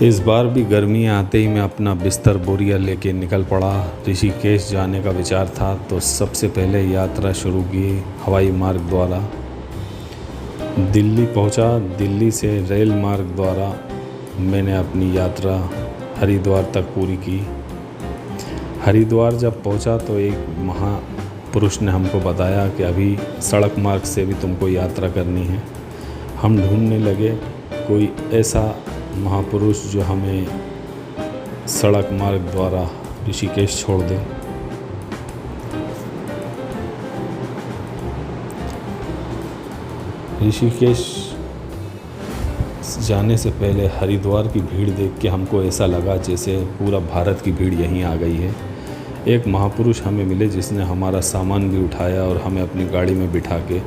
इस बार भी गर्मियाँ आते ही मैं अपना बिस्तर बोरिया लेके निकल पड़ा। ऋषिकेश जाने का विचार था तो सबसे पहले यात्रा शुरू की हवाई मार्ग द्वारा। दिल्ली पहुंचा। दिल्ली से रेल मार्ग द्वारा मैंने अपनी यात्रा हरिद्वार तक पूरी की। हरिद्वार जब पहुंचा तो एक महापुरुष ने हमको बताया कि अभी सड़क मार्ग से भी तुमको यात्रा करनी है। हम ढूंढने लगे कोई ऐसा महापुरुष जो हमें सड़क मार्ग द्वारा ऋषिकेश छोड़ दे। ऋषिकेश जाने से पहले हरिद्वार की भीड़ देख के हमको ऐसा लगा जैसे पूरा भारत की भीड़ यहीं आ गई है। एक महापुरुष हमें मिले जिसने हमारा सामान भी उठाया और हमें अपनी गाड़ी में बिठा के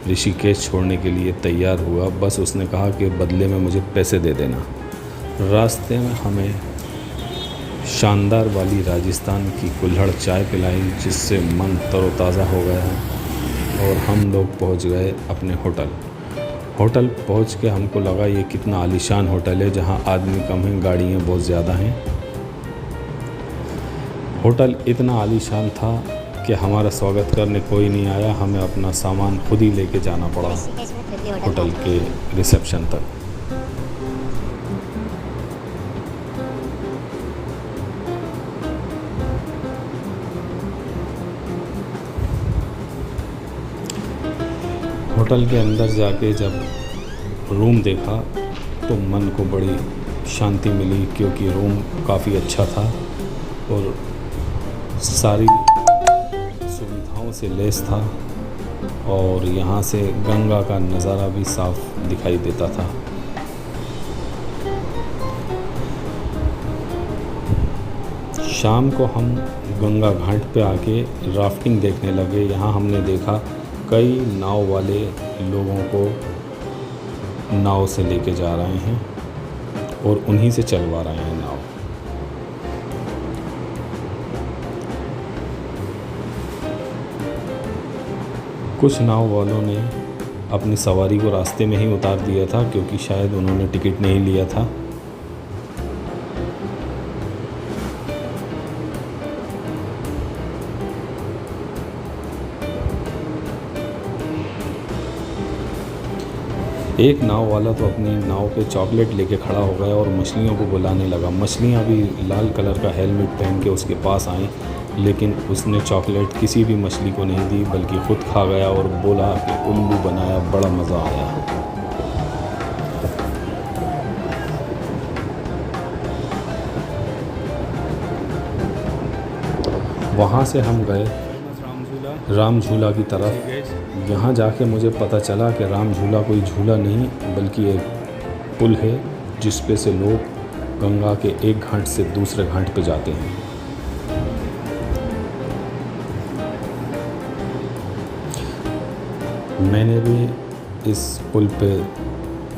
ऋषिकेश छोड़ने के लिए तैयार हुआ। बस उसने कहा कि बदले में मुझे पैसे दे देना। रास्ते में हमें शानदार वाली राजस्थान की कुल्हड़ चाय पिलाई जिससे मन तरोताज़ा हो गया और हम लोग पहुंच गए अपने होटल पहुंच के हमको लगा ये कितना आलीशान होटल है जहां आदमी कम हैं, गाड़ियाँ बहुत ज़्यादा हैं। होटल इतना आलीशान था कि हमारा स्वागत करने कोई नहीं आया। हमें अपना सामान खुद ही लेके जाना पड़ा होटल के रिसेप्शन तक। होटल के अंदर जाके जब रूम देखा तो मन को बड़ी शांति मिली क्योंकि रूम काफ़ी अच्छा था और सारी सुविधाओं से लैस था और यहाँ से गंगा का नज़ारा भी साफ दिखाई देता था। शाम को हम गंगा घाट पे आके राफ्टिंग देखने लगे। यहाँ हमने देखा कई नाव वाले लोगों को नाव से लेके जा रहे हैं और उन्हीं से चलवा रहे हैं नाव। कुछ नाव वालों ने अपनी सवारी को रास्ते में ही उतार दिया था क्योंकि शायद उन्होंने टिकट नहीं लिया था। एक नाव वाला तो अपनी नाव पे चॉकलेट लेके खड़ा हो गया और मछलियों को बुलाने लगा। मछलियाँ भी लाल कलर का हेलमेट पहन के उसके पास आईं, लेकिन उसने चॉकलेट किसी भी मछली को नहीं दी बल्कि खुद खा गया और बोला कि उल्लू बनाया, बड़ा मज़ा आया। वहाँ से हम गए राम झूला की तरफ। यहाँ जाके मुझे पता चला कि राम झूला कोई झूला नहीं बल्कि एक पुल है जिस पे से लोग गंगा के एक घाट से दूसरे घाट पे जाते हैं। मैंने भी इस पुल पे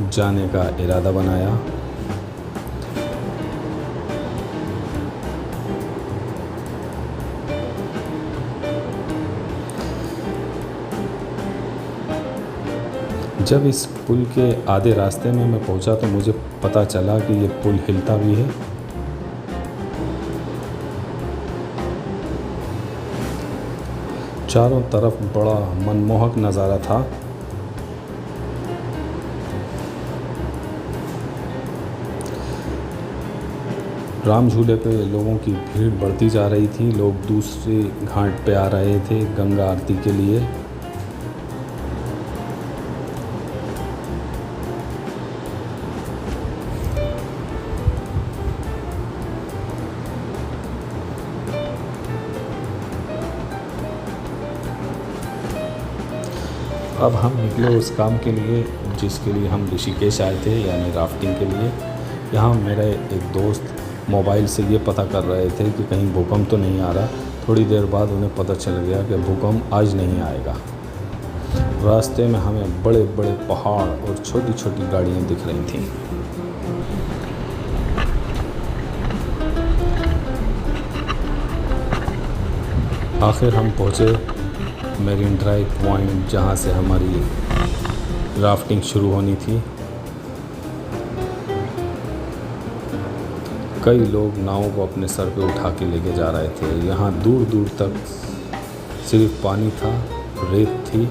जाने का इरादा बनाया। जब इस पुल के आधे रास्ते में मैं पहुंचा तो मुझे पता चला कि ये पुल हिलता भी है। चारों तरफ बड़ा मनमोहक नज़ारा था। राम झूले पे लोगों की भीड़ बढ़ती जा रही थी। लोग दूसरे घाट पे आ रहे थे गंगा आरती के लिए। अब हम निकले उस काम के लिए जिसके लिए हम ऋषिकेश आए थे, यानी राफ्टिंग के लिए। यहाँ मेरे एक दोस्त मोबाइल से ये पता कर रहे थे कि कहीं भूकंप तो नहीं आ रहा। थोड़ी देर बाद उन्हें पता चल गया कि भूकंप आज नहीं आएगा। रास्ते में हमें बड़े बड़े पहाड़ और छोटी छोटी गाड़ियाँ दिख रही थीं। आखिर हम पहुँचे मेरीन ड्राइव पॉइंट जहाँ से हमारी राफ्टिंग शुरू होनी थी। कई लोग नाव को अपने सर पे उठा के लेके जा रहे थे। यहाँ दूर दूर तक सिर्फ पानी था, रेत थी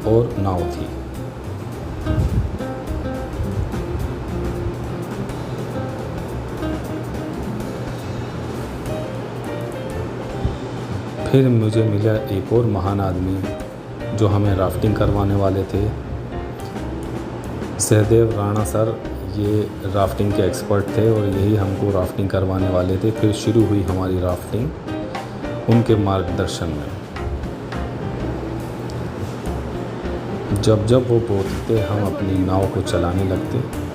और नाव थी। फिर मुझे मिला एक और महान आदमी जो हमें राफ्टिंग करवाने वाले थे। सहदेव राणा सर ये राफ्टिंग के एक्सपर्ट थे और यही हमको राफ्टिंग करवाने वाले थे। फिर शुरू हुई हमारी राफ्टिंग उनके मार्गदर्शन में। जब जब वो बोलते हम अपनी नाव को चलाने लगते।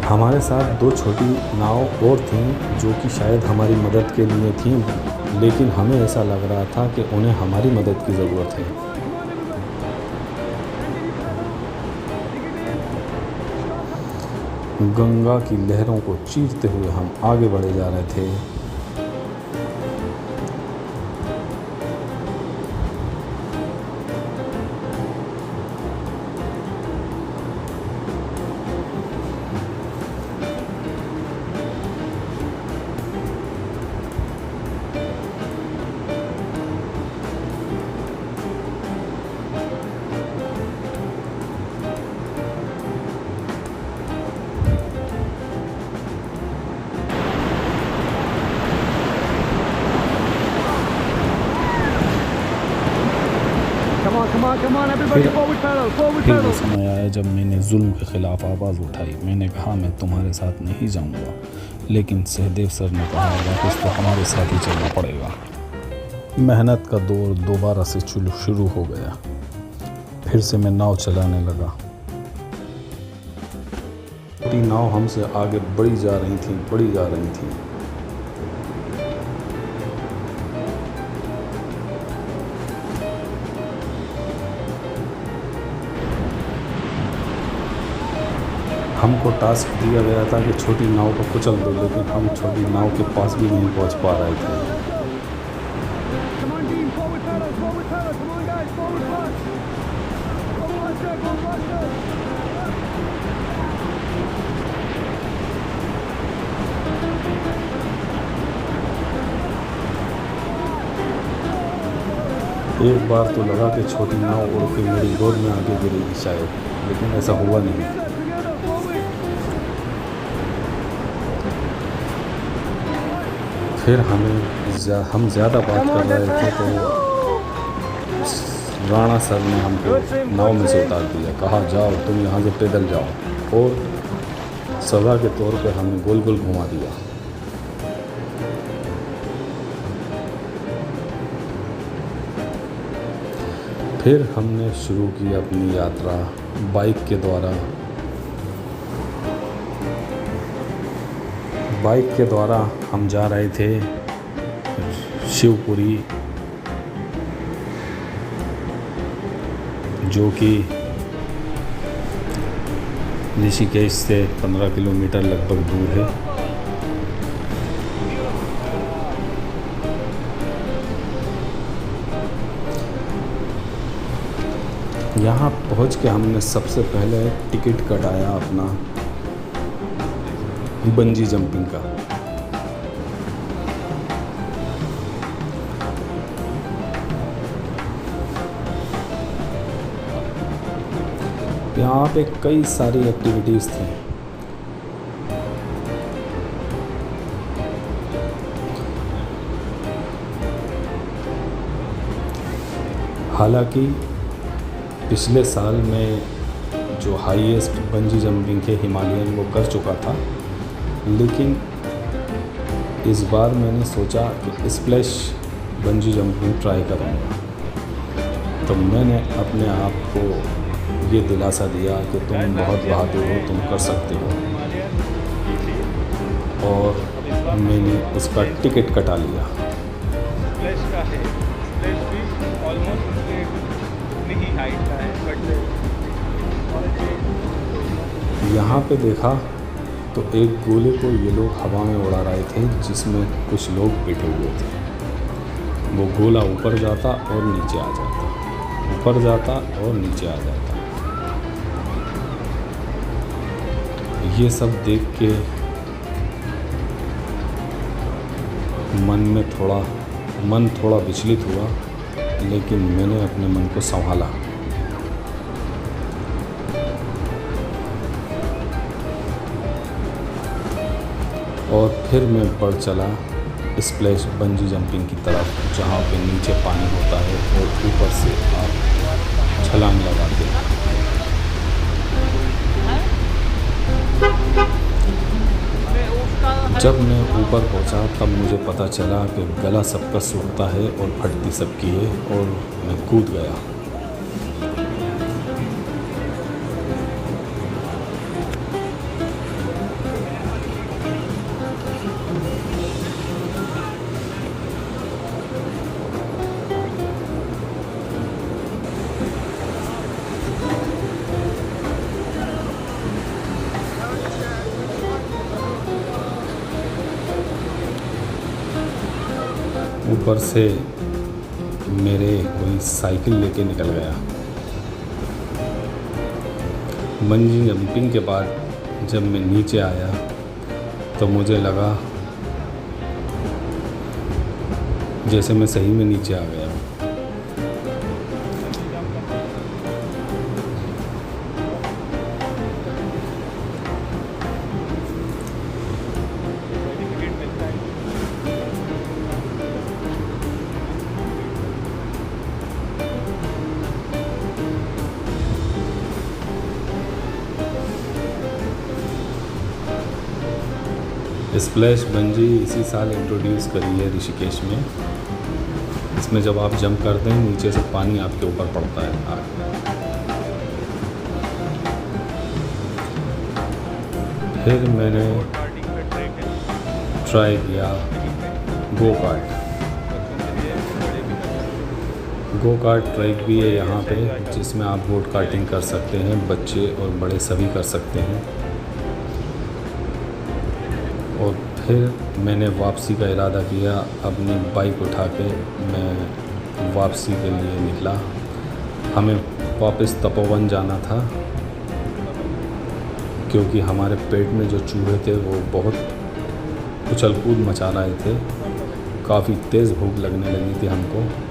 हमारे साथ दो छोटी नाव और थीं जो कि शायद हमारी मदद के लिए थीं, लेकिन हमें ऐसा लग रहा था कि उन्हें हमारी मदद की ज़रूरत है। गंगा की लहरों को चीरते हुए हम आगे बढ़े जा रहे थे। फिर वो समय आया जब मैंने जुल्म के ख़िलाफ़ आवाज़ उठाई। मैंने कहा मैं तुम्हारे साथ नहीं जाऊंगा, लेकिन सहदेव सर ने कहा वापस तो हमारे साथ ही चलना पड़ेगा। मेहनत का दौर दोबारा से शुरू हो गया। फिर से मैं नाव चलाने लगा। छोटी नाव हमसे आगे बढ़ी जा रही थी। हमको टास्क दिया गया था कि छोटी नाव को कुचल दो, लेकिन हम छोटी नाव के पास भी नहीं पहुंच पा रहे थे। एक बार तो लगा कि छोटी नाव उड़ के मेरी गोद में आके गिरेगी शायद, लेकिन ऐसा हुआ नहीं। फिर हम ज़्यादा बात कर रहे थे तो राणा सर ने हमको नाव में से उतार दिया। कहा जाओ तुम यहाँ से पैदल जाओ, और सज़ा के तौर पे हमें गोल गोल घुमा दिया। फिर हमने शुरू की अपनी यात्रा बाइक के द्वारा। बाइक के द्वारा हम जा रहे थे शिवपुरी, जो कि ऋषिकेश से 15 किलोमीटर लगभग दूर है। यहाँ पहुँच के हमने सबसे पहले टिकट कटाया अपना बंजी जंपिंग का। यहाँ पे कई सारी एक्टिविटीज़ थी। हालांकि पिछले साल में जो हाईएस्ट बंजी जंपिंग है हिमालयन वो कर चुका था, लेकिन इस बार मैंने सोचा कि स्प्लैश बंजी जंपिंग ट्राई करूँगा। तो मैंने अपने आप को ये दिलासा दिया कि तुम बहुत बहादुर हो, तुम कर सकते हो, और मैंने उसका टिकट कटा लिया। स्प्लैश का है, स्प्लैश भी ऑलमोस्ट यहाँ पे देखा तो एक गोले को ये लोग हवा में उड़ा रहे थे जिसमें कुछ लोग बैठे हुए थे। वो गोला ऊपर जाता और नीचे आ जाता, ऊपर जाता और नीचे आ जाता। ये सब देख के मन थोड़ा विचलित हुआ, लेकिन मैंने अपने मन को संभाला। और फिर मैं बढ़ चला स्प्लैश बंजी जंपिंग की तरफ, जहाँ पे नीचे पानी होता है और ऊपर से आप छलांग लगाते हैं। जब मैं ऊपर पहुंचा तब मुझे पता चला कि गला सबका सूखता है और फटती सबकी है, और मैं कूद गया। ऊपर से मेरे कोई साइकिल लेके निकल गया। बंजी जंपिंग के बाद जब मैं नीचे आया तो मुझे लगा जैसे मैं सही में नीचे आ गया। स्प्लैश बंजी इसी साल इंट्रोड्यूस करी है ऋषिकेश में। इसमें जब आप जंप करते हैं नीचे से पानी आपके ऊपर पड़ता है आग में। फिर मैंने ट्राई किया गो कार्ट ट्रैक भी है यहाँ पे, जिसमें आप बोट कार्टिंग कर सकते हैं, बच्चे और बड़े सभी कर सकते हैं। और फिर मैंने वापसी का इरादा किया। अपनी बाइक उठा के मैं वापसी के लिए निकला। हमें वापस तपोवन जाना था, क्योंकि हमारे पेट में जो चूहे थे वो बहुत उछल कूद मचा रहे थे। काफ़ी तेज़ भूख लगने लगी थी हमको।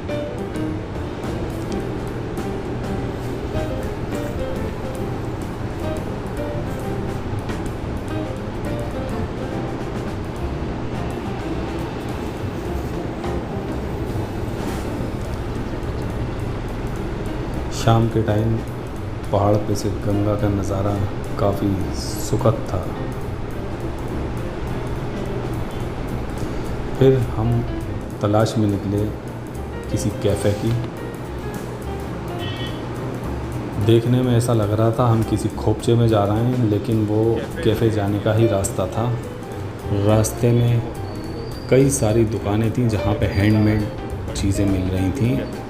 शाम के टाइम पहाड़ पे से गंगा का नज़ारा काफ़ी सुखद था। फिर हम तलाश में निकले किसी कैफ़े की। देखने में ऐसा लग रहा था हम किसी खोपचे में जा रहे हैं, लेकिन वो कैफ़े जाने का ही रास्ता था। रास्ते में कई सारी दुकानें थीं जहाँ पे हैंडमेड चीज़ें मिल रही थीं।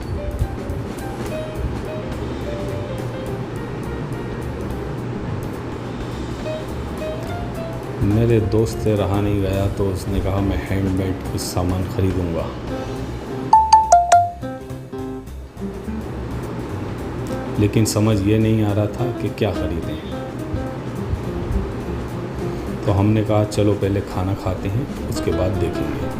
मेरे दोस्त से रहा नहीं गया, तो उसने कहा मैं हैंडमेड कुछ सामान ख़रीदूँगा। लेकिन समझ ये नहीं आ रहा था कि क्या ख़रीदें। तो हमने कहा चलो पहले खाना खाते हैं, उसके बाद देखेंगे।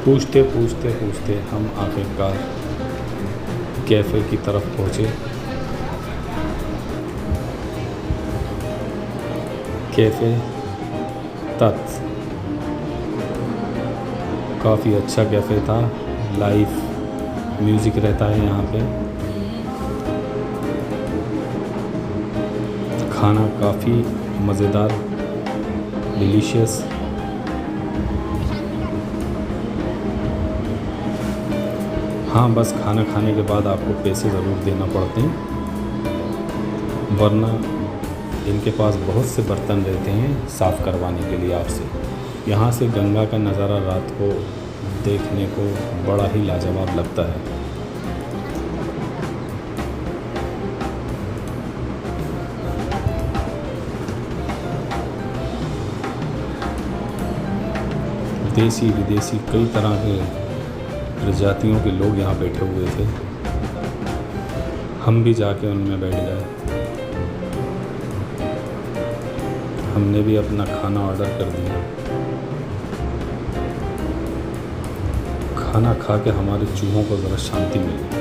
पूछते पूछते हम आखिरकार कैफ़े की तरफ पहुँचे। कैफ़े तत्व काफ़ी अच्छा कैफ़े था। लाइव म्यूज़िक रहता है यहाँ पे। खाना काफ़ी मज़ेदार, डिलीशियस। हाँ, बस खाना खाने के बाद आपको पैसे ज़रूर देना पड़ते हैं, वरना इनके पास बहुत से बर्तन रहते हैं साफ़ करवाने के लिए आपसे। यहाँ से गंगा का नज़ारा रात को देखने को बड़ा ही लाजवाब लगता है। देसी विदेशी कई तरह के प्रजातियों के लोग यहाँ बैठे हुए थे। हम भी जाके उनमें बैठ गए। हमने भी अपना खाना ऑर्डर कर दिया। खाना खा के हमारे चूहों को ज़रा शांति मिली।